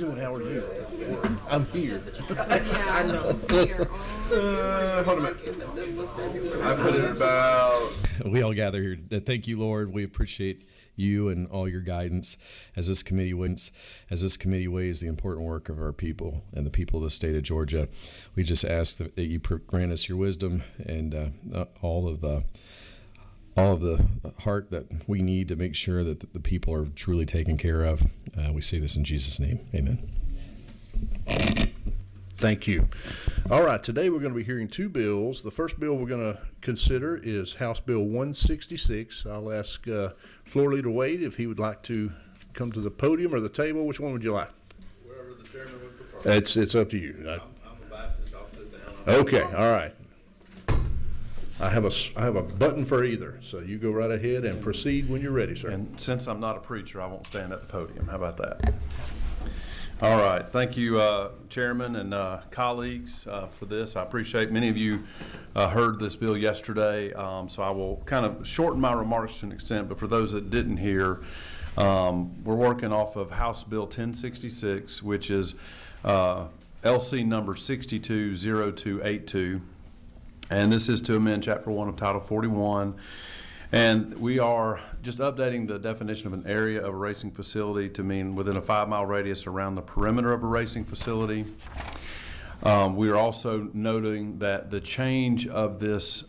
Good, how are you? I'm here. I know. Hold on a minute. I put it about... We all gather here. Thank you, Lord. We appreciate you and all your guidance as this committee weighs the important work of our people and the people of the state of Georgia. We just ask that you grant us your wisdom and all of the heart that we need to make sure that the people are truly taken care of. We say this in Jesus' name. Amen. Thank you. All right, today we're going to be hearing two bills. The first bill we're going to consider is House Bill 166. I'll ask Floor Leader Wade if he would like to come to the podium or the table. Which one would you like? Wherever the chairman would prefer. It's up to you. I'm a Baptist. I'll sit down. Okay, all right. I have a button for either, so you go right ahead and proceed when you're ready, sir. And since I'm not a preacher, I won't stand at the podium. How about that? All right. Thank you, Chairman and colleagues, for this. I appreciate many of you heard this bill yesterday, so I will kind of shorten my remarks to an extent, but for those that didn't hear, we're working off of House Bill 1066, which is LC number 620282. And this is to amend Chapter 1 of Title 41. And we are just updating the definition of an area of a racing facility to mean within a 5-mile radius around the perimeter of a racing facility. We are also noting that the change of this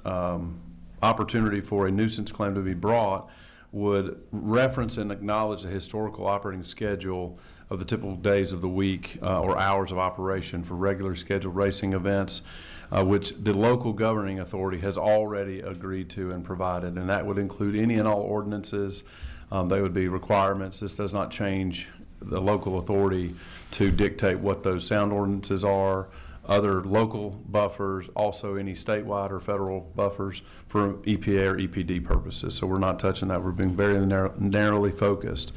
opportunity for a nuisance claim to be brought would reference and acknowledge the historical operating schedule of the typical days of the week or hours of operation for regular scheduled racing events, which the local governing authority has already agreed to and provided, and that would include any and all ordinances. They would be requirements. This does not change the local authority to dictate what those sound ordinances are, other local buffers, also any statewide or federal buffers for EPA or EPD purposes. So we're not touching that. We're being very narrowly focused.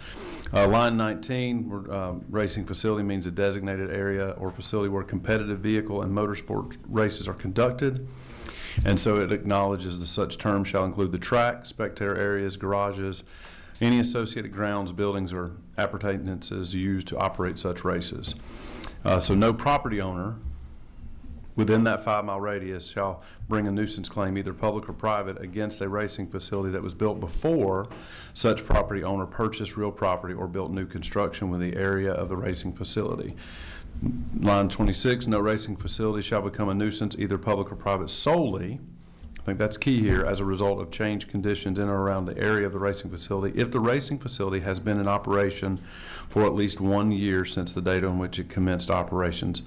Line 19, racing facility means a designated area or facility where competitive vehicle and motorsport races are conducted. And so it acknowledges that such terms shall include the track, spectator areas, garages, any associated grounds, buildings, or appurtenances used to operate such races. So no property owner within that 5-mile radius shall bring a nuisance claim, either public or private, against a racing facility that was built before such property owner purchased real property or built new construction within the area of the racing facility. Line 26, no racing facility shall become a nuisance, either public or private, solely, I think that's key here, as a result of changed conditions in or around the area of the racing facility if the racing facility has been in operation for at least 1 year since the date on which it commenced operations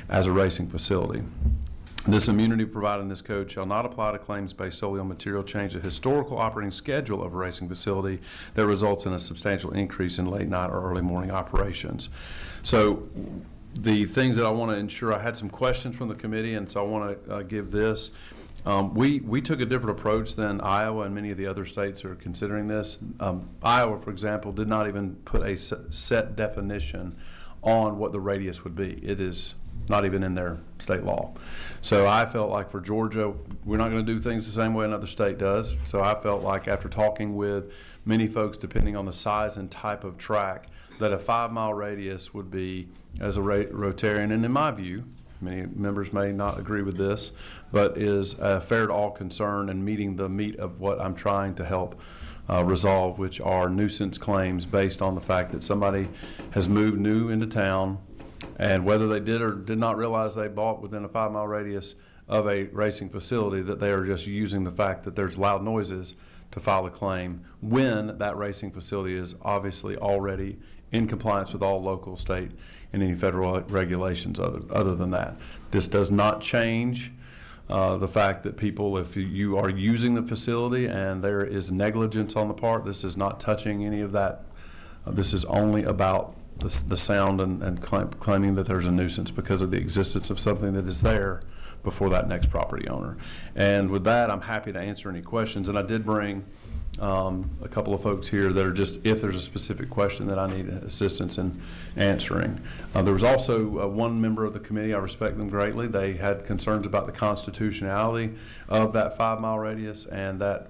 as a racing facility. This immunity provided in this code shall not apply to claims based solely on material change of historical operating schedule of a racing facility that results in a substantial increase in late night or early morning operations. So the things that I want to ensure, I had some questions from the committee, and so I want to give this. We took a different approach than Iowa and many of the other states who are considering this. Iowa, for example, did not even put a set definition on what the radius would be. It is not even in their state law. So I felt like for Georgia, we're not going to do things the same way another state does. So I felt like after talking with many folks, depending on the size and type of track, that a 5-mile radius would be, as a Rotarian, and in my view, many members may not agree with this, but is fair to all concerned and meeting the meat of what I'm trying to help resolve, which are nuisance claims based on the fact that somebody has moved new into town, and whether they did or did not realize they bought within a 5-mile radius of a racing facility, that they are just using the fact that there's loud noises to file a claim when that racing facility is obviously already in compliance with all local, state, and any federal regulations other than that. This does not change the fact that people, if you are using the facility and there is negligence on the part, this is not touching any of that. This is only about the sound and claiming that there's a nuisance because of the existence of something that is there before that next property owner. And with that, I'm happy to answer any questions. And I did bring a couple of folks here that are just, if there's a specific question that I need assistance in answering. There was also one member of the committee, I respect them greatly, they had concerns about the constitutionality of that 5-mile radius and that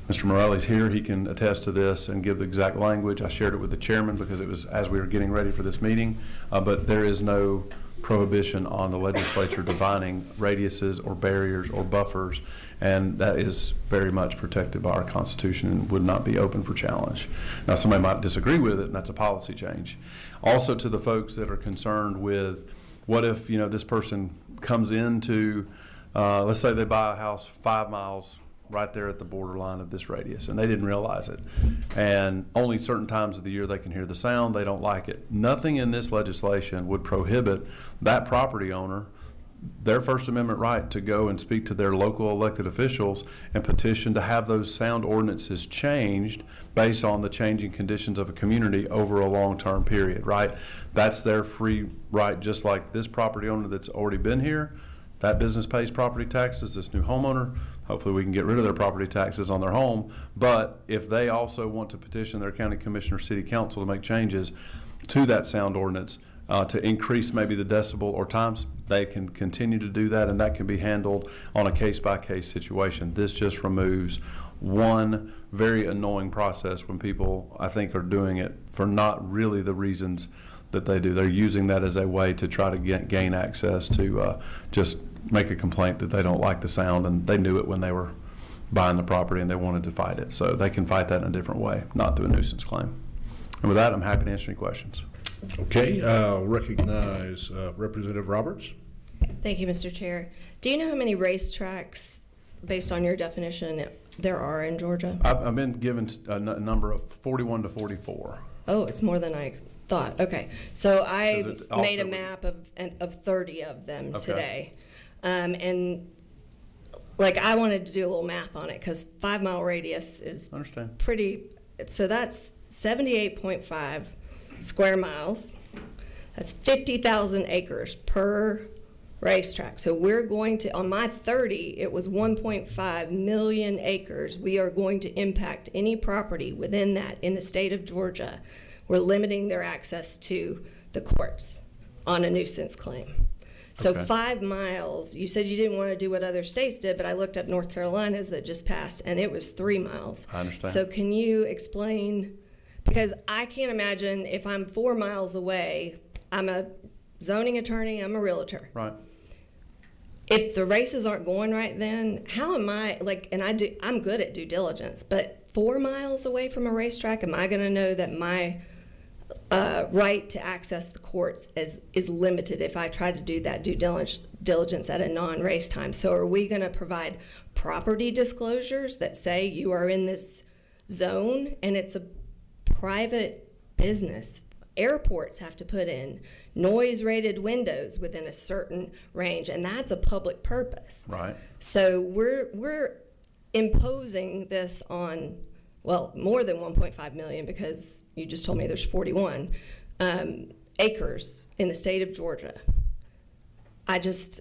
Mr. Morelli's here. He can attest to this and give the exact language. I shared it with the chairman because it was as we were getting ready for this meeting. But there is no prohibition on the legislature defining radiuses or barriers or buffers, and that is very much protected by our Constitution and would not be open for challenge. Now, somebody might disagree with it, and that's a policy change. Also, to the folks that are concerned with, what if, this person comes into, let's say they buy a house 5 miles right there at the borderline of this radius, and they didn't realize it. And only certain times of the year they can hear the sound, they don't like it. Nothing in this legislation would prohibit that property owner their First Amendment right to go and speak to their local elected officials and petition to have those sound ordinances changed based on the changing conditions of a community over a long-term period, right? That's their free right, just like this property owner that's already been here. That business pays property taxes, this new homeowner, hopefully we can get rid of their property taxes on their home. But if they also want to petition their county commissioner, city council to make changes to that sound ordinance to increase maybe the decibel or times, they can continue to do that, and that can be handled on a case-by-case situation. This just removes one very annoying process when people, I think, are doing it for not really the reasons that they do. They're using that as a way to try to gain access to just make a complaint that they don't like the sound, and they knew it when they were buying the property and they wanted to fight it. So they can fight that in a different way, not through a nuisance claim. And with that, I'm happy to answer any questions. Okay, I'll recognize Representative Roberts. Thank you, Mr. Chair. Do you know how many racetracks, based on your definition, there are in Georgia? I've been given a number of 41 to 44. Oh, it's more than I thought. Okay, so I Does it also- made a map of 30 of them Okay. today. And like I wanted to do a little math on it because 5 mile radius is Understand. pretty, so that's 78.5 square miles. That's 50,000 acres per racetrack. So we're going to, on my 30, it was 1.5 million acres. We are going to impact any property within that in the state of Georgia. We're limiting their access to the courts on a nuisance claim. So Okay. 5 miles, you said you didn't want to do what other states did, but I looked up North Carolina's that just passed, and it was 3 miles. I understand. So can you explain, because I can't imagine if I'm 4 miles away, I'm a zoning attorney, I'm a realtor. Right. If the races aren't going right then, how am I, like, and I'm good at due diligence, but 4 miles away from a racetrack, am I going to know that my right to access the courts is limited if I try to do that due diligence at a non-race time? So are we going to provide property disclosures that say you are in this zone and it's a private business? Airports have to put in noise-rated windows within a certain range, and that's a public purpose. Right. So we're imposing this on, well, more than 1.5 million, because you just told me there's 41 acres in the state of Georgia. I just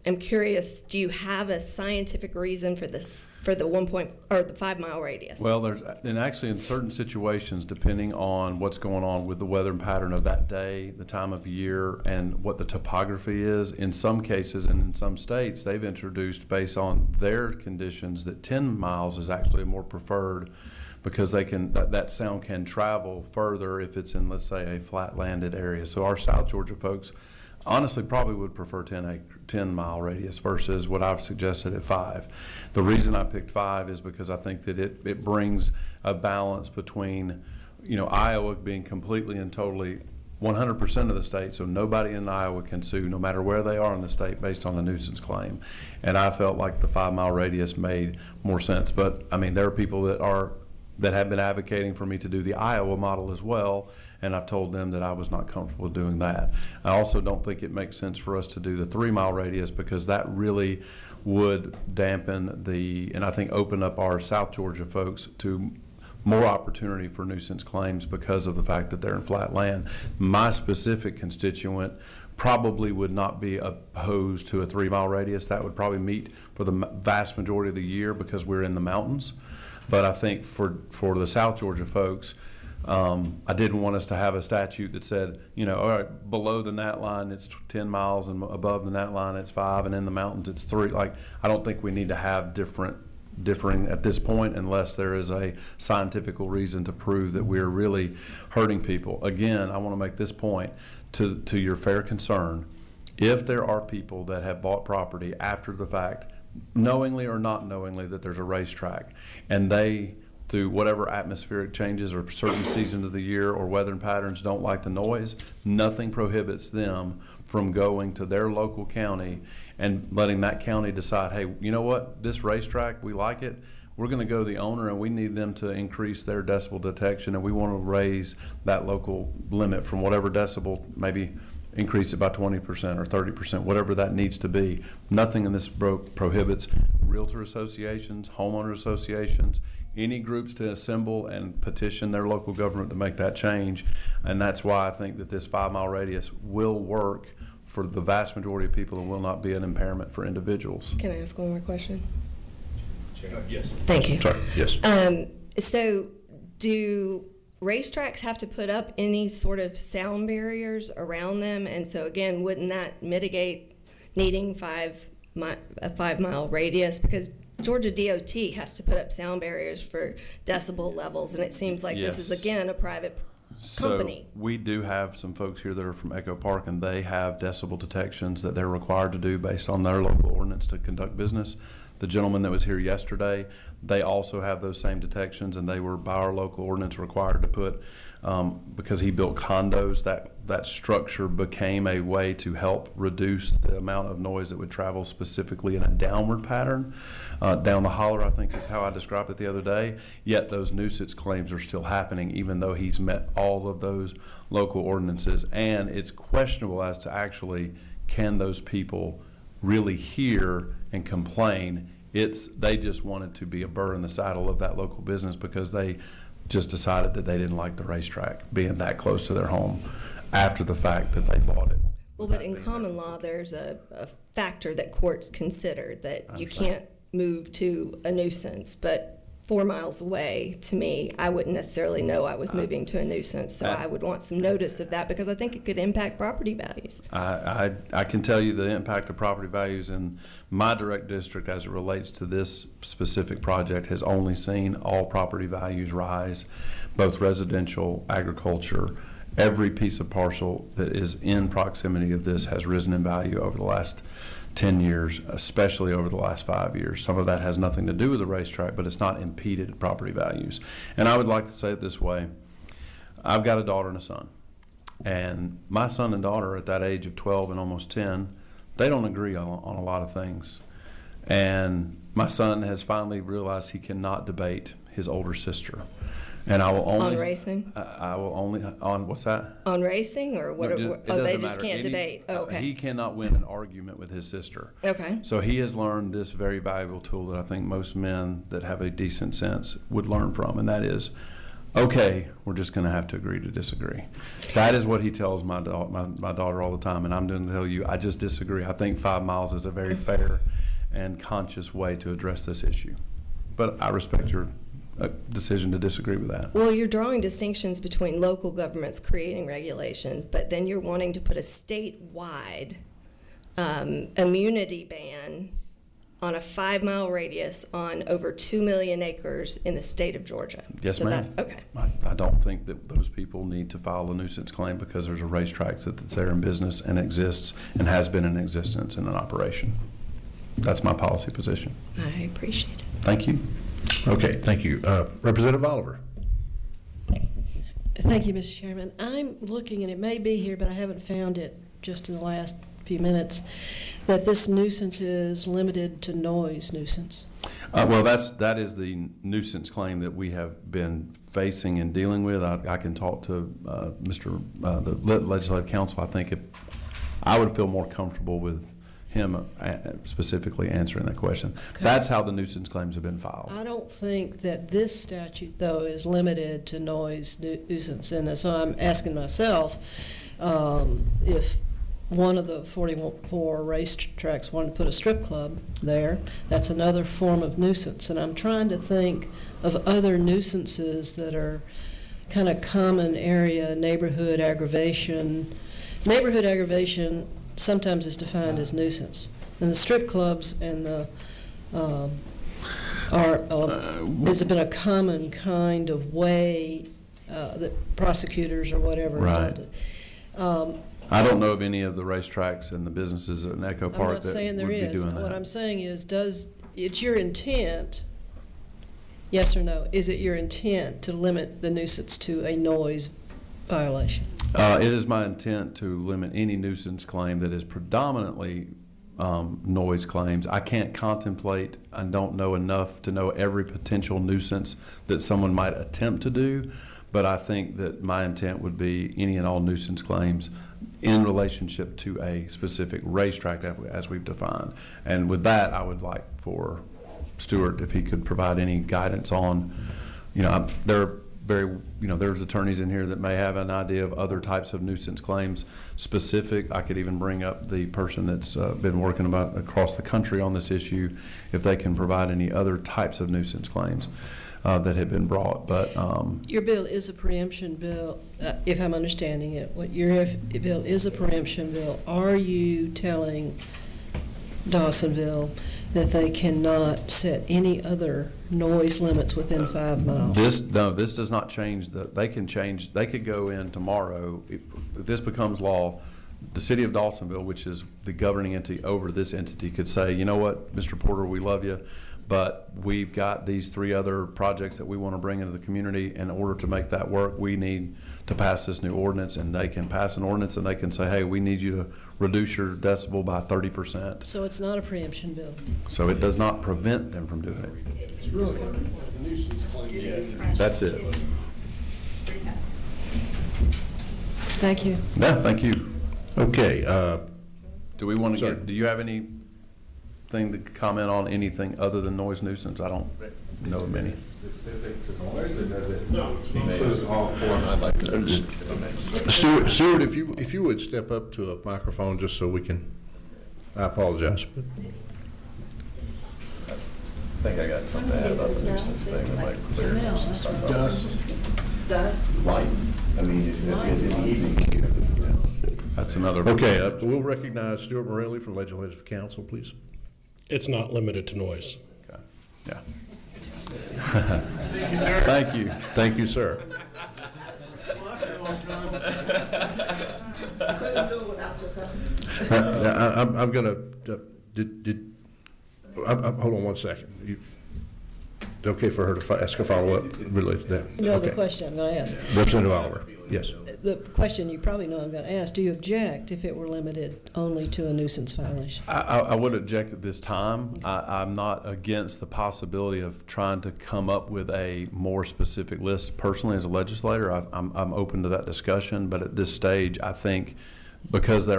am curious, do you have a scientific reason for this, for the the 5 mile radius? Well, and actually in certain situations, depending on what's going on with the weather pattern of that day, the time of year, and what the topography is, in some cases and in some states, they've introduced based on their conditions that 10 miles is actually more preferred, because they can that sound can travel further if it's in, let's say, a flat landed area. So our South Georgia folks honestly probably would prefer 10 mile radius versus what I've suggested at 5. The reason I picked 5 is because I think that it brings a balance between, Iowa being completely and totally 100% of the state, so nobody in Iowa can sue no matter where they are in the state based on a nuisance claim. And I felt like the 5 mile radius made more sense. But I mean, there are people that have been advocating for me to do the Iowa model as well, and I've told them that I was not comfortable doing that. I also don't think it makes sense for us to do the 3 mile radius, because that really would dampen and I think open up our South Georgia folks to more opportunity for nuisance claims because of the fact that they're in flat land. My specific constituent probably would not be opposed to a 3 mile radius. That would probably meet for the vast majority of the year because we're in the mountains. But I think for the South Georgia folks, I didn't want us to have a statute that said, all right, below the gnat line it's 10 miles and above the gnat line it's 5, and in the mountains it's 3. Like, I don't think we need to have different differing at this point unless there is a scientific reason to prove that we're really hurting people. Again, I want to make this point to your fair concern. If there are people that have bought property after the fact, knowingly or not knowingly, that there's a racetrack, and they, through whatever atmospheric changes or certain seasons of the year or weather patterns, don't like the noise, nothing prohibits them from going to their local county and letting that county decide, hey, you know what, this racetrack, we like it, we're going to go to the owner and we need them to increase their decibel detection, and we want to raise that local limit from whatever decibel, maybe increase it by 20% or 30%, whatever that needs to be. Nothing in this prohibits realtor associations, homeowner associations, any groups to assemble and petition their local government to make that change. And that's why I think that this 5-mile radius will work for the vast majority of people and will not be an impairment for individuals. Can I ask one more question? Yes. Thank you. Sorry, yes. So do racetracks have to put up any sort of sound barriers around them? And so again, wouldn't that mitigate needing a 5-mile radius? Because Georgia DOT has to put up sound barriers for decibel levels, and it seems like this is, Yes. again, a private company. So we do have some folks here that are from Echo Park, and they have decibel detections that they're required to do based on their local ordinance to conduct business. The gentleman that was here yesterday, they also have those same detections, and they were by our local ordinance required to put, because he built condos, that structure became a way to help reduce the amount of noise that would travel specifically in a downward pattern. Down the holler, I think is how I described it the other day, yet those nuisance claims are still happening even though he's met all of those local ordinances. And it's questionable as to actually, can those people really hear and complain? They just wanted to be a burr in the saddle of that local business because they just decided that they didn't like the racetrack being that close to their home after the fact that they bought it. Well, but in common law, there's a factor that courts consider that you can't move to a nuisance, but 4 miles away, to me, I wouldn't necessarily know I was moving to a nuisance, so I would want some notice of that because I think it could impact property values. I can tell you the impact of property values in my direct district as it relates to this specific project has only seen all property values rise, both residential, agriculture. Every piece of parcel that is in proximity of this has risen in value over the last 10 years, especially over the last 5 years. Some of that has nothing to do with the racetrack, but it's not impeded property values. And I would like to say it this way. I've got a daughter and a son. And my son and daughter at that age of 12 and almost 10, they don't agree on a lot of things. And my son has finally realized he cannot debate his older sister. And I will only On racing? I will only on what's that? On racing, or what? No, it They doesn't just matter. can't debate. Oh, okay. He cannot win an argument with his sister. Okay. So he has learned this very valuable tool that I think most men that have a decent sense would learn from, and that is, okay, we're just going to have to agree to disagree. That is what he tells my daughter all the time, and I'm going to tell you, I just disagree. I think 5 miles is a very fair and conscious way to address this issue. But I respect your decision to disagree with that. Well, you're drawing distinctions between local governments creating regulations, but then you're wanting to put a statewide immunity ban on a 5-mile radius on over 2 million acres in the state of Georgia. Yes, So ma'am. Okay. I don't think that those people need to file a nuisance claim because there's a racetrack that's there in business and exists and has been in existence in an operation. That's my policy position. I appreciate it. Thank you. Okay, thank you. Representative Oliver. Thank you, Mr. Chairman. I'm looking, and it may be here, but I haven't found it just in the last few minutes, that this nuisance is limited to noise nuisance. Well, that is the nuisance claim that we have been facing and dealing with. I can talk to the Legislative Council. I think I would feel more comfortable with him specifically answering that question. Okay. That's how the nuisance claims have been filed. I don't think that this statute, though, is limited to noise nuisance. And so I'm asking myself if one of the 44 racetracks wanted to put a strip club there, that's another form of nuisance. And I'm trying to think of other nuisances that are kind of common area, neighborhood aggravation. Neighborhood aggravation sometimes is defined as nuisance. And the strip clubs and the has it been a common kind of way that prosecutors or whatever have done it? I don't know of any of the racetracks and the businesses in Echo I'm Park not that saying there would be is. doing What that. I'm saying is, it's your intent, yes or no, is it your intent to limit the nuisance to a noise violation? It is my intent to limit any nuisance claim that is predominantly noise claims. I can't contemplate and don't know enough to know every potential nuisance that someone might attempt to do, but I think that my intent would be any and all nuisance claims in relationship to a specific racetrack as we've defined. And with that, I would like for Stuart, if he could provide any guidance on, there's attorneys in here that may have an idea of other types of nuisance claims specific. I could even bring up the person that's been working about across the country on this issue, if they can provide any other types of nuisance claims that have been brought. But Your bill is a preemption bill, if I'm understanding it. What your bill is a preemption bill. Are you telling Dawsonville that they cannot set any other noise limits within 5 miles? this does not change they could go in tomorrow if this becomes law. The city of Dawsonville, which is the governing entity over this entity, could say, you know what, Mr. Porter, we love you, but we've got these 3 other projects that we want to bring into the community. In order to make that work, we need to pass this new ordinance. And they can pass an ordinance and they can say, hey, we need you to reduce your decibel by 30%. So it's not a preemption bill. So it does not prevent them from doing it. That's it. Thank you. Yeah, thank you. Okay, Do we want to Sorry. do you have anything to comment on anything other than noise nuisance? I don't know of many. Specific to noise, or does it include all forms? I'd like to. Stuart, if you would step up to a microphone just so we can, I apologize. But I think I got something to add about the nuisance thing that might clear. Dust. Light. I mean, in the evening. That's another. Okay, we'll recognize Stuart Morelli from Legislative Council, please. It's not limited to noise. Okay. Yeah. Thank you. Thank you, sir. I'm gonna, hold on one second. Okay for her to ask a follow-up related to that? No, the Okay. question I'm going to ask. Representative Oliver, yes. The question you probably know I'm going to ask, do you object if it were limited only to a nuisance violation? I would object at this time. I'm not against the possibility of trying to come up with a more specific list. Personally, as a legislator, I'm open to that discussion. But at this stage, I think because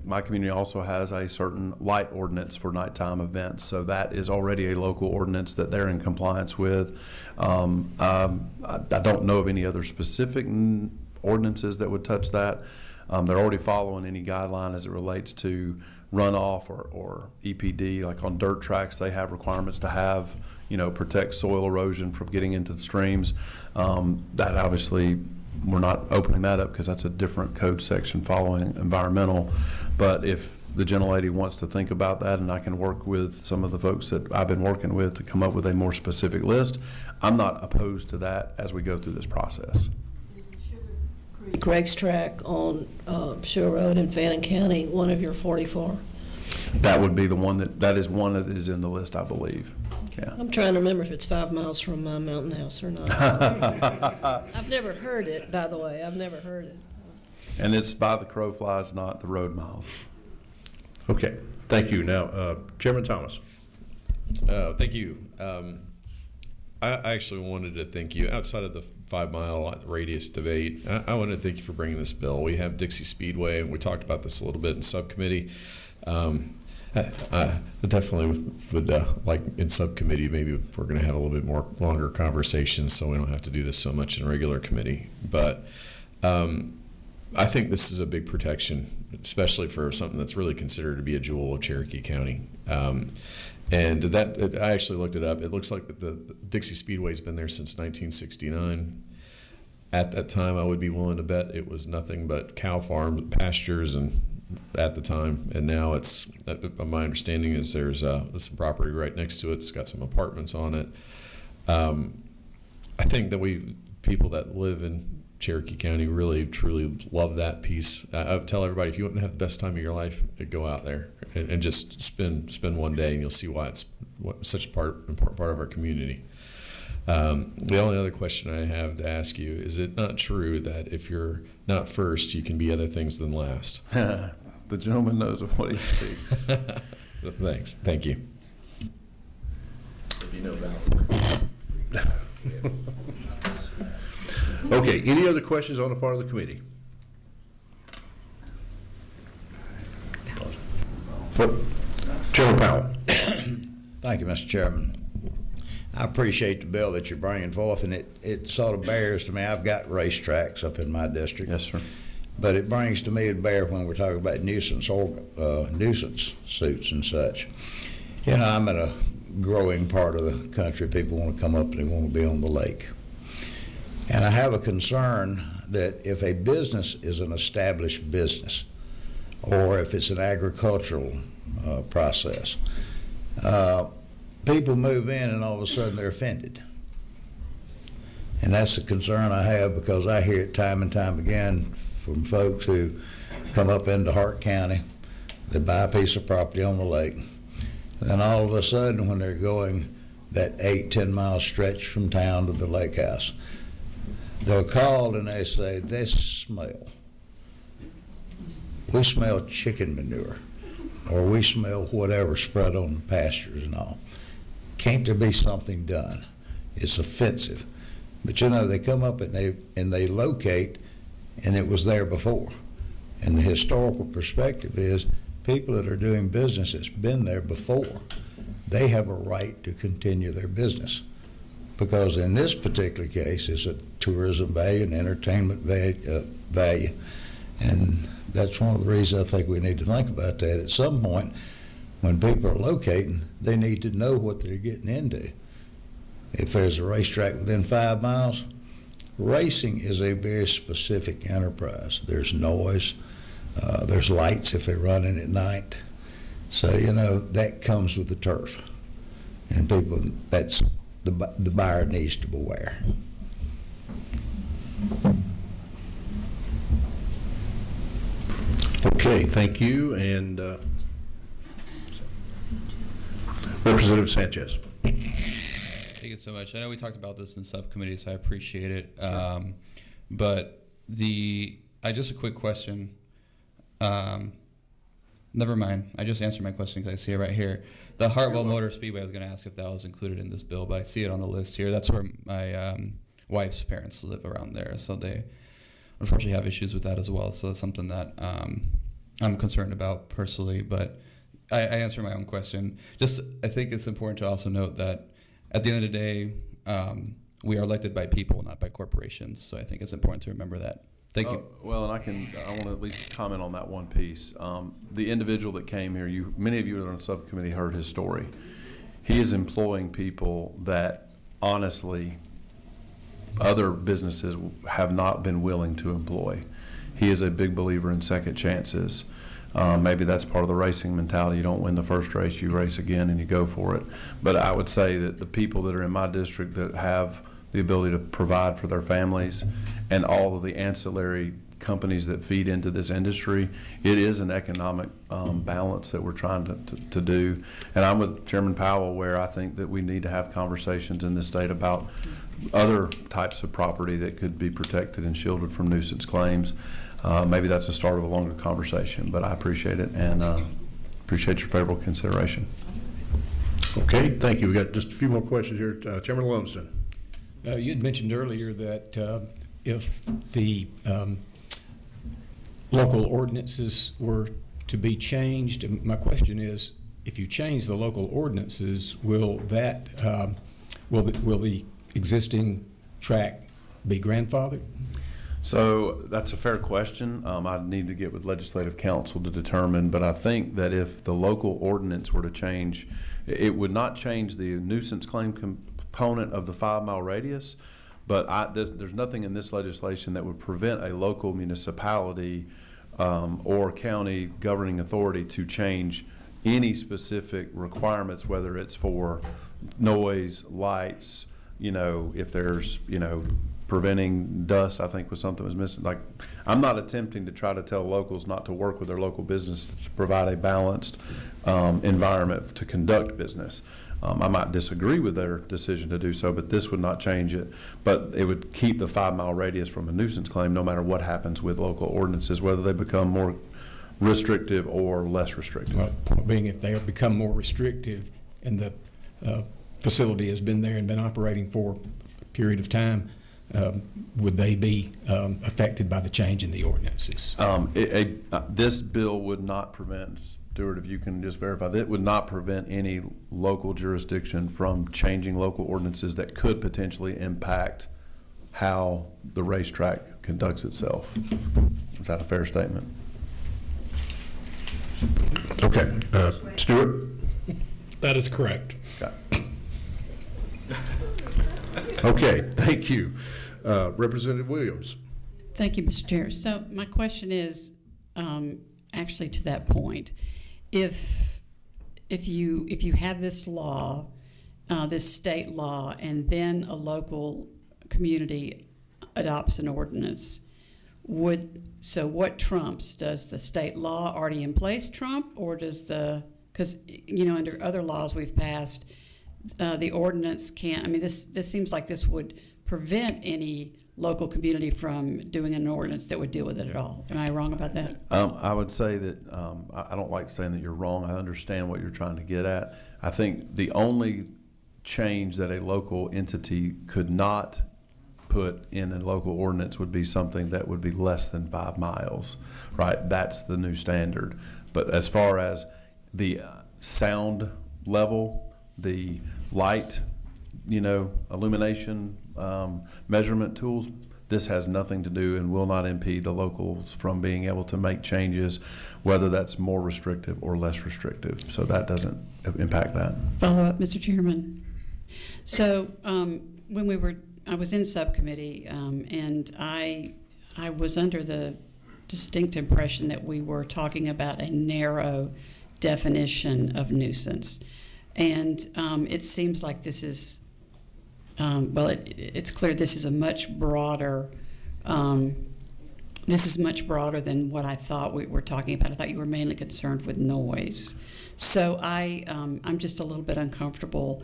my community also has a certain light ordinance for nighttime events. So that is already a local ordinance that they're in compliance with. I don't know of any other specific ordinances that would touch that. They're already following any guideline as it relates to runoff or EPD. Like on dirt tracks, they have requirements to have, protect soil erosion from getting into the streams. That obviously, we're not opening that up because that's a different code section following environmental. But if the gentlelady wants to think about that, and I can work with some of the folks that I've been working with to come up with a more specific list, I'm not opposed to that as we go through this process. Greg's track on Sugar Road in Fannin County, one of your 44? That would be the one that is one that is in the list, I believe. Yeah. I'm trying to remember if it's 5 miles from my mountain house or not. I've never heard it, by the way. I've never heard it. And it's by the crow flies, not the road miles. Okay, thank you. Now, Chairman Thomas. Thank you. I actually wanted to thank you, outside of the 5 mile radius debate, I wanted to thank you for bringing this bill. We have Dixie Speedway, and we talked about this a little bit in subcommittee. I definitely would like in subcommittee, maybe we're going to have a little bit more longer conversations so we don't have to do this so much in regular committee. But I think this is a big protection, especially for something that's really considered to be a jewel of Cherokee County. And that I actually looked it up. It looks like the Dixie Speedway's been there since 1969. At that time, I would be willing to bet it was nothing but cow farms, pastures, and at the time, and now it's. My understanding is there's some property right next to it. It's got some apartments on it. I think that people that live in Cherokee County really truly love that piece. I would tell everybody, if you want to have the best time of your life, go out there and just spend one day, and you'll see why it's such an important part of our community. The only other question I have to ask you, is it not true that if you're not first, you can be other things than last? The gentleman knows of what he speaks. Thanks. Thank you. If you know about Okay, any other questions on the part of the committee? Chairman Powell. Thank you, Mr. Chairman. I appreciate the bill that you're bringing forth, and it sort of bears to me. I've got racetracks up in my district. Yes, sir. But it brings to me to bear when we're talking about nuisance suits and such. You know, I'm in a growing part of the country. People want to come up and they want to be on the lake. And I have a concern that if a business is an established business, or if it's an agricultural process, people move in and all of a sudden they're offended. And that's the concern I have, because I hear it time and time again from folks who come up into Hart County, they buy a piece of property on the lake, and then all of a sudden when they're going that 8-10 mile stretch from town to the lake house, they'll call and they say, "This smell. We smell chicken manure," or "We smell whatever spread on the pastures and all. Can't there be something done?" It's offensive. But you know, they come up and they locate, and it was there before. And the historical perspective is people that are doing business that's been there before, they have a right to continue their business. Because in this particular case, it's a tourism value and entertainment value. And that's one of the reasons I think we need to think about that. At some point, when people are locating, they need to know what they're getting into. If there's a racetrack within 5 miles, racing is a very specific enterprise. There's noise, there's lights if they're running at night. So, you know, that comes with the turf. And people, that's the buyer needs to beware. Okay, thank you. And Representative Sanchez. Thank you so much. I know we talked about this in subcommittee, so I appreciate it. But just a quick question. Never mind. I just answered my question because I see it right here. The Hartwell Motor Speedway, I was going to ask if that was included in this bill, but I see it on the list here. That's where my wife's parents live, around there, so they unfortunately have issues with that as well. So it's something that I'm concerned about personally, but I answered my own question. I think it's important to also note that at the end of the day, we are elected by people, not by corporations. So I think it's important to remember that. Thank you. Well, and I want to at least comment on that one piece. The individual that came here, many of you that are on the subcommittee heard his story. He is employing people that honestly other businesses have not been willing to employ. He is a big believer in second chances. Maybe that's part of the racing mentality. You don't win the first race, you race again and you go for it. But I would say that the people that are in my district that have the ability to provide for their families and all of the ancillary companies that feed into this industry, it is an economic balance that we're trying to do. And I'm with Chairman Powell, where I think that we need to have conversations in this state about other types of property that could be protected and shielded from nuisance claims. Maybe that's the start of a longer conversation, but I appreciate it and appreciate your favorable consideration. Okay, thank you. We got just a few more questions here. Chairman Lumsden. You had mentioned earlier that if the local ordinances were to be changed, and my question is, if you change the local ordinances, will the existing track be grandfathered? So that's a fair question. I'd need to get with legislative council to determine, but I think that if the local ordinance were to change, it would not change the nuisance claim component of the 5 mile radius, but there's nothing in this legislation that would prevent a local municipality or county governing authority to change any specific requirements, whether it's for noise, lights, if there's, preventing dust, I think was something was missing. Like, I'm not attempting to try to tell locals not to work with their local business to provide a balanced environment to conduct business. I might disagree with their decision to do so, but this would not change it. But it would keep the 5-mile radius from a nuisance claim no matter what happens with local ordinances, whether they become more restrictive or less restrictive. Well, point being, if they become more restrictive and the facility has been there and been operating for a period of time, would they be affected by the change in the ordinances? This bill would not prevent, Stuart, if you can just verify, that would not prevent any local jurisdiction from changing local ordinances that could potentially impact how the racetrack conducts itself. Is that a fair statement? Okay, Stuart? That is correct. Okay, thank you. Representative Williams. Thank you, Mr. Chair. So my question is, actually to that point, if you have this law, this state law, and then a local community adopts an ordinance, what trumps? Does the state law already in place trump, or does because under other laws we've passed, the ordinance can't, this seems like this would prevent any local community from doing an ordinance that would deal with it at all. Am I wrong about that? I would say that I don't like saying that you're wrong. I understand what you're trying to get at. I think the only change that a local entity could not put in a local ordinance would be something that would be less than 5 miles, right? That's the new standard. But as far as the sound level, the light, illumination, measurement tools, this has nothing to do and will not impede the locals from being able to make changes, whether that's more restrictive or less restrictive. So that doesn't impact that. Follow up, Mr. Chairman. So when I was in subcommittee, and I was under the distinct impression that we were talking about a narrow definition of nuisance. And it seems like this is, it's clear this is a much broader, this is much broader than what I thought we were talking about. I thought you were mainly concerned with noise. So I'm just a little bit uncomfortable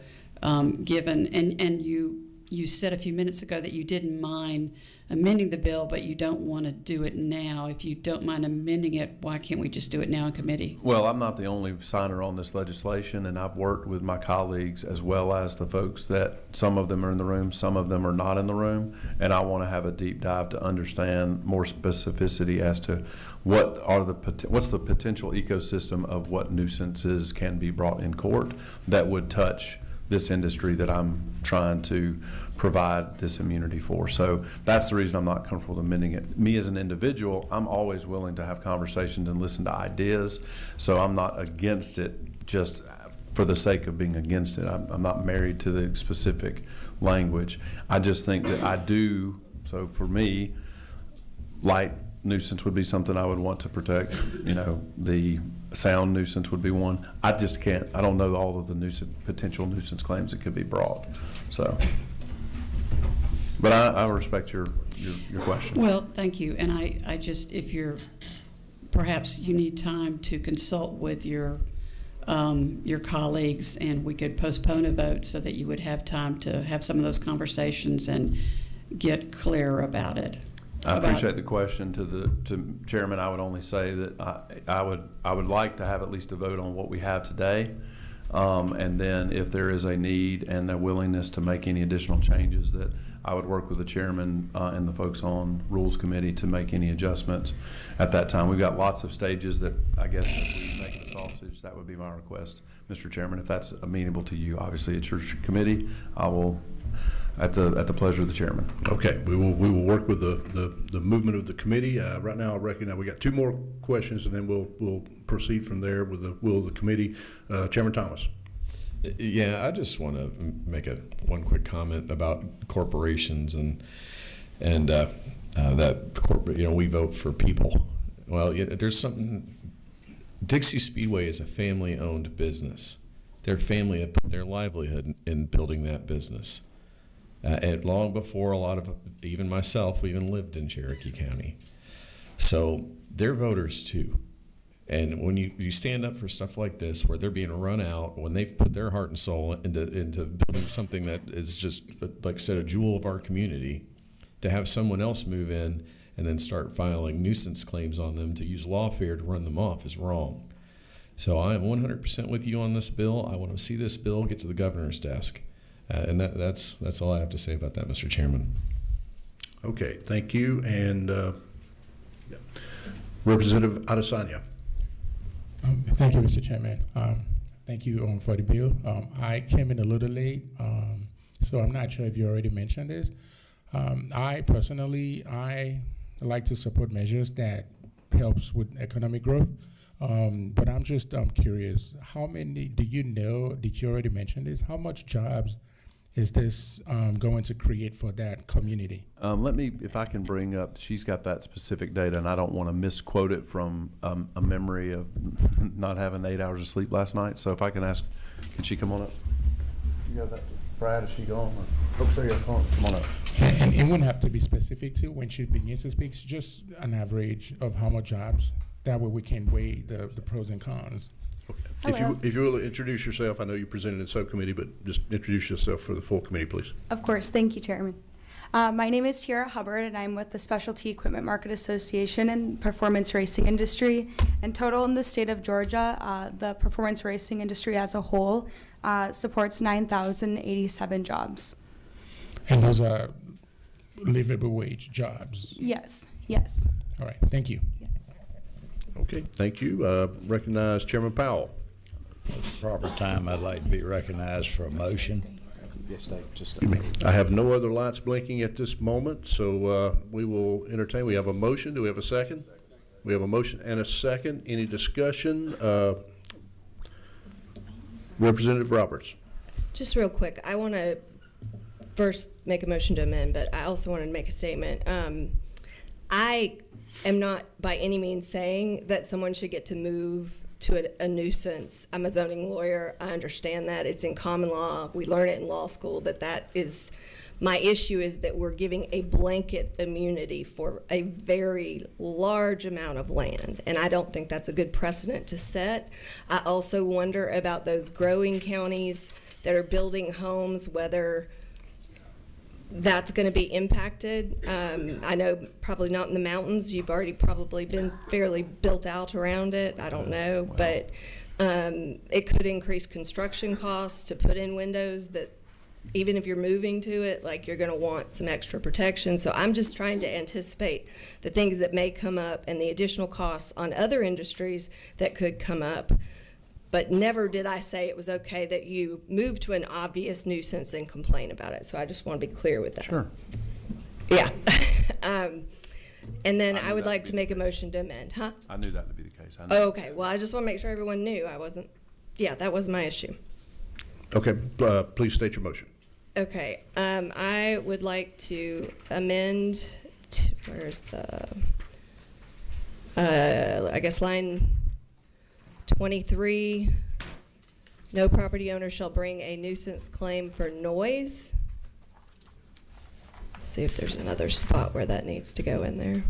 given, and you said a few minutes ago that you didn't mind amending the bill, but you don't want to do it now. If you don't mind amending it, why can't we just do it now in committee? Well, I'm not the only signer on this legislation, and I've worked with my colleagues as well as the folks that some of them are in the room, some of them are not in the room, and I want to have a deep dive to understand more specificity as to what's the potential ecosystem of what nuisances can be brought in court that would touch this industry that I'm trying to provide this immunity for. So that's the reason I'm not comfortable amending it. Me as an individual, I'm always willing to have conversations and listen to ideas. So I'm not against it just for the sake of being against it. I'm not married to the specific language. I just think that I do. So for me, light nuisance would be something I would want to protect. The sound nuisance would be one. I just can't. I don't know all of the potential nuisance claims that could be brought. So, but I respect your question. Well, thank you. And I just, perhaps you need time to consult with your colleagues, and we could postpone a vote so that you would have time to have some of those conversations and get clear about it. I appreciate the question. To Chairman, I would only say that I would like to have at least a vote on what we have today, and then if there is a need and a willingness to make any additional changes, that I would work with the chairman and the folks on Rules Committee to make any adjustments at that time. We've got lots of stages that I guess if we make the sausage, that would be my request, Mr. Chairman, if that's amenable to you. Obviously, it's your committee. I will. At the pleasure of the chairman. Okay, we will work with the movement of the committee. Right now, I recognize we got 2 more questions, and then we'll proceed from there with the will of the committee. Chairman Thomas. Yeah, I just want to make one quick comment about corporations and that corporate. We vote for people Well, yeah, there's something. Dixie Speedway is a family-owned business. Their family had put their livelihood in building that business. And long before a lot of, even myself, we even lived in Cherokee County. So they're voters too. And when you stand up for stuff like this, where they're being run out, when they've put their heart and soul into building something that is just, like I said, a jewel of our community, to have someone else move in and then start filing nuisance claims on them to use lawfare to run them off is wrong. So I am 100% with you on this bill. I want to see this bill get to the governor's desk. And that's all I have to say about that, Mr. Chairman. Okay, thank you. And Representative Adesanya. Thank you, Mr. Chairman. Thank you for the bill. I came in a little late, so I'm not sure if you already mentioned this. I personally like to support measures that helps with economic growth. But I'm just curious, how many, did you already mention this? How much jobs is this going to create for that community? Let me, if I can bring up, she's got that specific data, and I don't want to misquote it from a memory of not having 8 hours of sleep last night. So if I can ask, can she come on up? You got that, Brad, is she gone? Oops, there you go, come on up. And it wouldn't have to be specific to when she begins to speak, just an average of how much jobs. That way we can weigh the pros and cons. Okay. If you will introduce yourself, I know you presented in subcommittee, but just introduce yourself for the full committee, please. Of course. Thank you, Chairman. My name is Tiara Hubbard, and I'm with the Specialty Equipment Market Association and Performance Racing Industry. In total, in the state of Georgia, the performance racing industry as a whole supports 9,087 jobs. And those are livable wage jobs? Yes, yes. All right, thank you. Yes. Okay, thank you. Recognize Chairman Powell. At the proper time, I'd like to be recognized for a motion. I have no other lights blinking at this moment, so we will entertain. We have a motion. Do we have a second? We have a motion and a second. Any discussion? Representative Roberts. Just real quick, I want to first make a motion to amend, but I also wanted to make a statement. I am not by any means saying that someone should get to move to a nuisance. I'm a zoning lawyer. I understand that. It's in common law. We learn it in law school that is, my issue is that we're giving a blanket immunity for a very large amount of land, and I don't think that's a good precedent to set. I also wonder about those growing counties that are building homes, whether that's going to be impacted. I know probably not in the mountains. You've already probably been fairly built out around it. I don't know, but it could increase construction costs to put in windows that even if you're moving to it, like you're going to want some extra protection. So I'm just trying to anticipate the things that may come up and the additional costs on other industries that could come up. But never did I say it was okay that you move to an obvious nuisance and complain about it. So I just want to be clear with that. Sure. Yeah. And then I would like to make a motion to amend, huh? I knew that to be the case. Oh, okay. Well, I just want to make sure everyone knew I wasn't, yeah, that was my issue. Okay, please state your motion. Okay. I would like to amend, where's the, I guess line 23, no property owner shall bring a nuisance claim for noise. Let's see if there's another spot where that needs to go in there.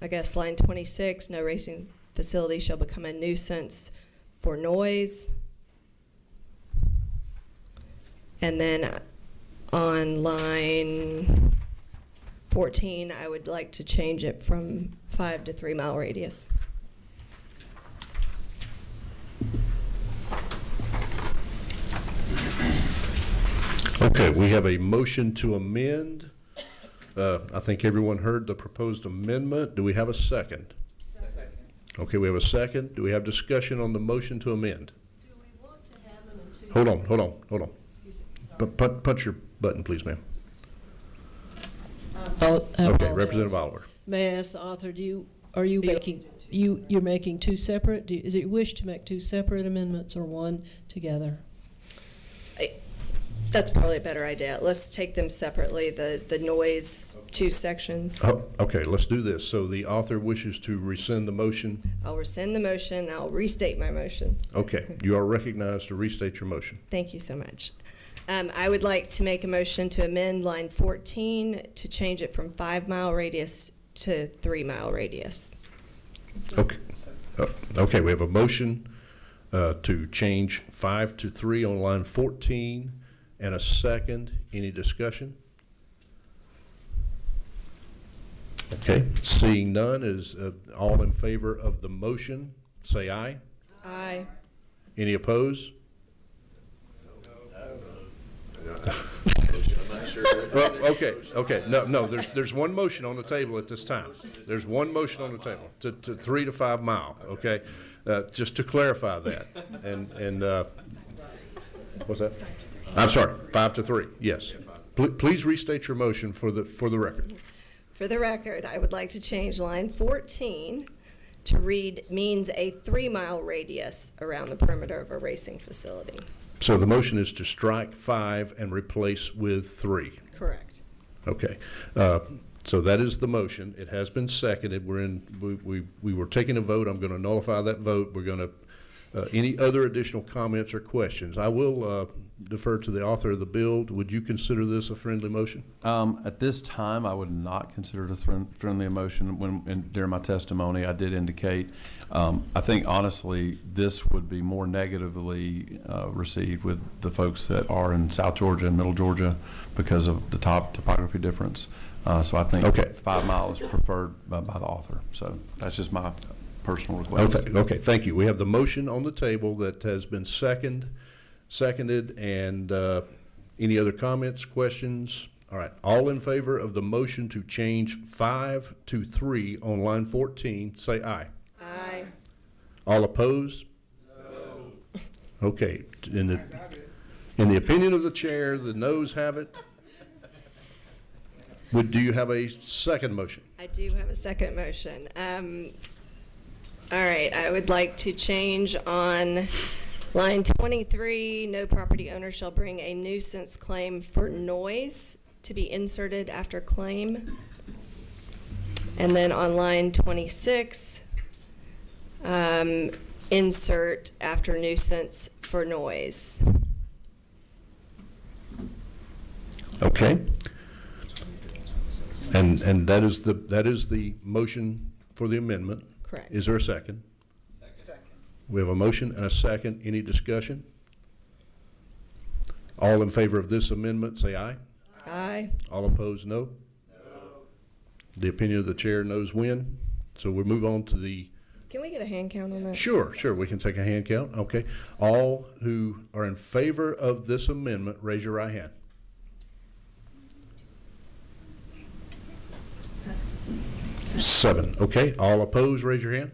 I guess line 26, no racing facility shall become a nuisance for noise. And then on line 14, I would like to change it from 5 to 3 mile radius. Okay, we have a motion to amend. I think everyone heard the proposed amendment. Do we have a second? Second. Okay, we have a second. Do we have discussion on the motion to amend? Do we want to have them in two? Hold on. Punch your button, please, ma'am. Okay, Representative Oliver. May I ask the author, you're making two separate, is it your wish to make two separate amendments or one together? That's probably a better idea. Let's take them separately, the noise, 2 sections. Oh, okay, let's do this. So the author wishes to rescind the motion. I'll rescind the motion. I'll restate my motion. Okay, you are recognized to restate your motion. Thank you so much. I would like to make a motion to amend line 14 to change it from 5-mile radius to 3-mile radius. Okay, okay, we have a motion to change 5 to 3 on line 14 and a second. Any discussion? Okay, seeing none, is all in favor of the motion, say aye. Aye. Any opposed? Well, okay, no, there's one motion on the table at this time. There's one motion on the table, to 3 to 5 mile, okay? Just to clarify that, and what's that? I'm sorry, 5 to 3, yes. Please restate your motion for the record. For the record, I would like to change line 14 to read means a 3-mile radius around the perimeter of a racing facility. So the motion is to strike 5 and replace with 3. Correct. Okay, so that is the motion. It has been seconded. We were taking a vote. I'm going to nullify that vote. We're going to, any other additional comments or questions? I will defer to the author of the bill. Would you consider this a friendly motion? At this time, I would not consider it a friendly motion. During my testimony, I did indicate, I think honestly, this would be more negatively received with the folks that are in South Georgia and Middle Georgia because of the topography difference. So I think 5 miles is preferred by the author. So that's just my personal request. Okay, thank you. We have the motion on the table that has been seconded, and any other comments, questions? All right, all in favor of the motion to change 5 to 3 on line 14, say aye. Aye. All opposed? No. Okay, in the opinion of the chair, the noes have it. Do you have a second motion? I do have a second motion. All right, I would like to change on line 23, no property owner shall bring a nuisance claim for noise to be inserted after claim. And then on line 26, insert after nuisance for noise. Okay. And that is the motion for the amendment. Correct. Is there a second? Second. We have a motion and a second. Any discussion? All in favor of this amendment, say aye. Aye. All opposed, no? No. The opinion of the chair knows when. So we'll move on to the... Can we get a hand count on that? Sure. We can take a hand count. Okay. All who are in favor of this amendment, raise your right hand. 7. Okay. All opposed, raise your hand.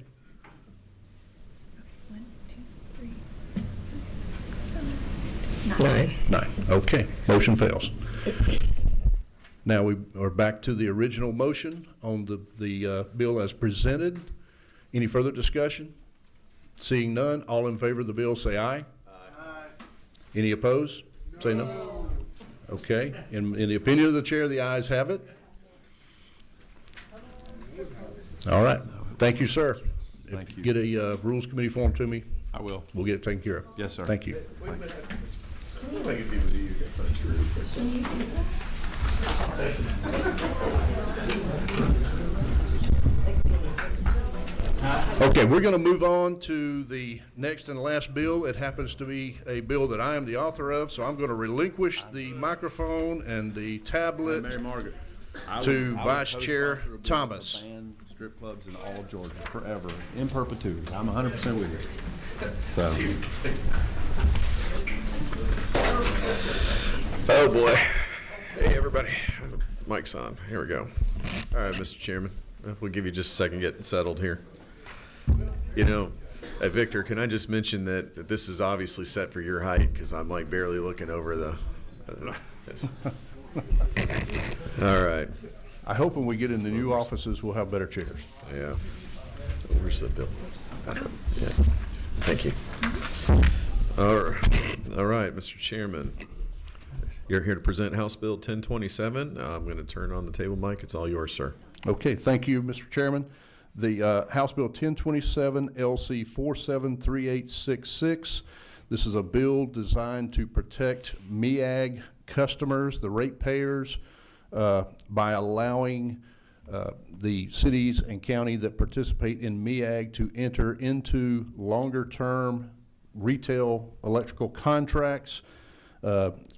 1, 2, 3, 4, 5, 6, 7, 8, 9. Okay. Motion fails. Now we are back to the original motion on the bill as presented. Any further discussion? Seeing none, all in favor of the bill say aye. Aye. Any opposed? No. Say no. Okay. In the opinion of the chair, the ayes have it. All right. Thank you, sir. Thank you. Get a Rules Committee form to me. I will. We'll get it taken care of. Yes, sir. Thank you. Okay, we're going to move on to the next and last bill. It happens to be a bill that I am the author of, so I'm going to relinquish the microphone and the tablet Mary Margaret, to Vice Chair Thomas. Ban strip clubs in all of Georgia forever, in perpetuity. I'm 100% with you. So. Oh boy. Hey everybody. Mic's on. Here we go. All right, Mr. Chairman. We'll give you just a second to get settled here. You know, Victor, can I just mention that this is obviously set for your height because I'm like barely looking over the. All right. I hope when we get in the new offices, we'll have better chairs. Yeah. Where's the bill? Yeah. Thank you. All right, Mr. Chairman. You're here to present House Bill 1027. I'm going to turn on the table mic. It's all yours, sir. Okay, thank you, Mr. Chairman. The House Bill 1027 LC 473866. This is a bill designed to protect MEAG customers, the ratepayers, by allowing the cities and county that participate in MEAG to enter into longer-term retail electrical contracts.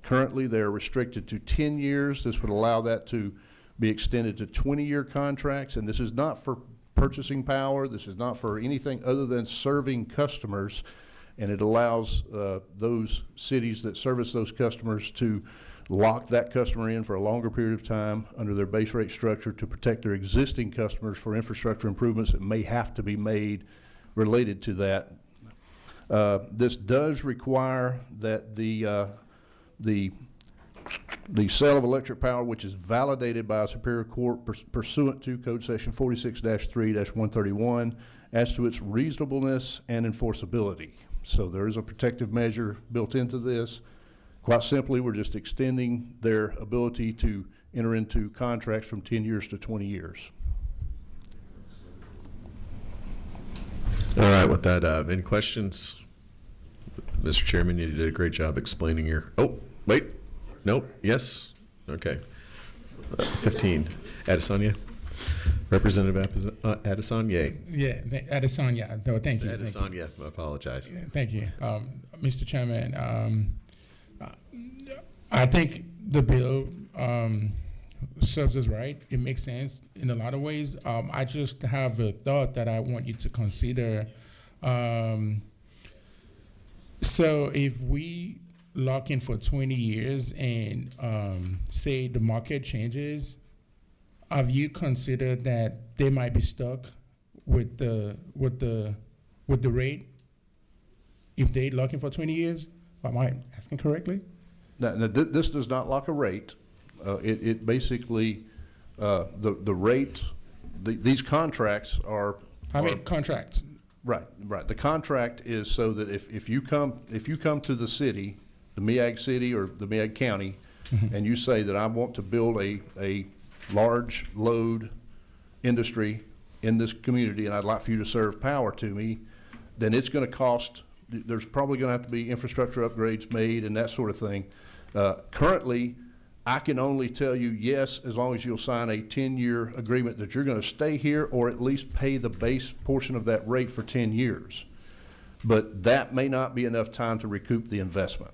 Currently, they're restricted to 10 years. This would allow that to be extended to 20-year contracts, and this is not for purchasing power. This is not for anything other than serving customers, and it allows those cities that service those customers to lock that customer in for a longer period of time under their base rate structure to protect their existing customers for infrastructure improvements that may have to be made related to that. This does require that the sale of electric power, which is validated by a Superior Court pursuant to Code Section 46-3-131, as to its reasonableness and enforceability. So there is a protective measure built into this. Quite simply, we're just extending their ability to enter into contracts from 10 years to 20 years. All right, with that, any questions? Mr. Chairman, you did a great job explaining your, oh, wait, nope, yes, okay. 15, Adesanya, Representative Adesanya. Yeah, Adesanya. No, thank you. Adesanya, I apologize. Thank you. Mr. Chairman, I think the bill serves us right. It makes sense in a lot of ways. I just have a thought that I want you to consider. So if we lock in for 20 years and say the market changes, have you considered that they might be stuck with the rate if they lock in for 20 years? Am I asking correctly? Now, this does not lock a rate. It basically, the rate, these contracts are. Contracts. Right. The contract is so that if you come to the city, the MEAG city or the MEAG county, and you say that I want to build a large load industry in this community and I'd like for you to serve power to me, then it's going to cost, there's probably going to have to be infrastructure upgrades made and that sort of thing. Currently, I can only tell you yes as long as you'll sign a 10-year agreement that you're going to stay here or at least pay the base portion of that rate for 10 years. But that may not be enough time to recoup the investment.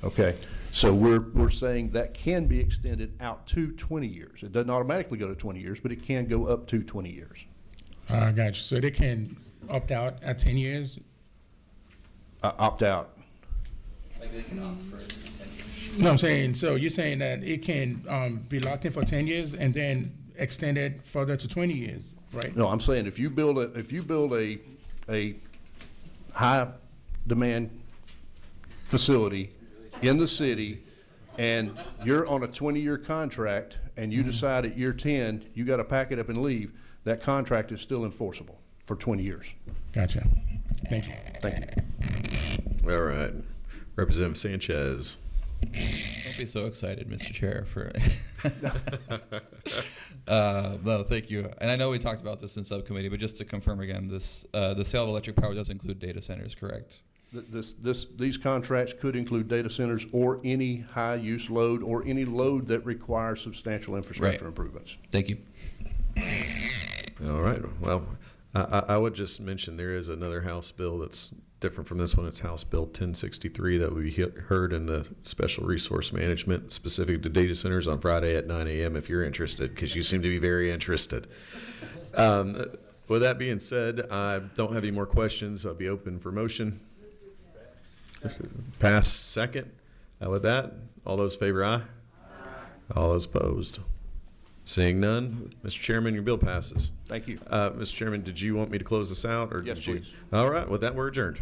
Okay, so we're saying that can be extended out to 20 years. It doesn't automatically go to 20 years, but it can go up to 20 years. Gotcha. So they can opt out at 10 years? Opt out. Like they can opt for 10 years. No, I'm saying, so you're saying that it can be locked in for 10 years and then extended further to 20 years, right? No, I'm saying if you build a high demand facility in the city and you're on a 20-year contract and you decide at year 10 you got to pack it up and leave, that contract is still enforceable for 20 years. Gotcha. Thank you. Thank you. All right, Representative Sanchez. Don't be so excited, Mr. Chair. For no, thank you. And I know we talked about this in subcommittee, but just to confirm again, this the sale of electric power does include data centers, correct? These contracts could include data centers or any high-use load or any load that requires substantial infrastructure improvements. Thank you. All right. Well, I would just mention there is another House bill that's different from this one. It's House Bill 1063 that we heard in the Special Resource Management specific to data centers on Friday at 9 a.m. if you're interested, because you seem to be very interested. With that being said, I don't have any more questions. I'll be open for motion. Pass second. With that, all those in favor, aye. All those opposed. Seeing none, Mr. Chairman, your bill passes. Thank you. Mr. Chairman, did you want me to close this out? Or Yes, did you? please. All right, with that, we're adjourned.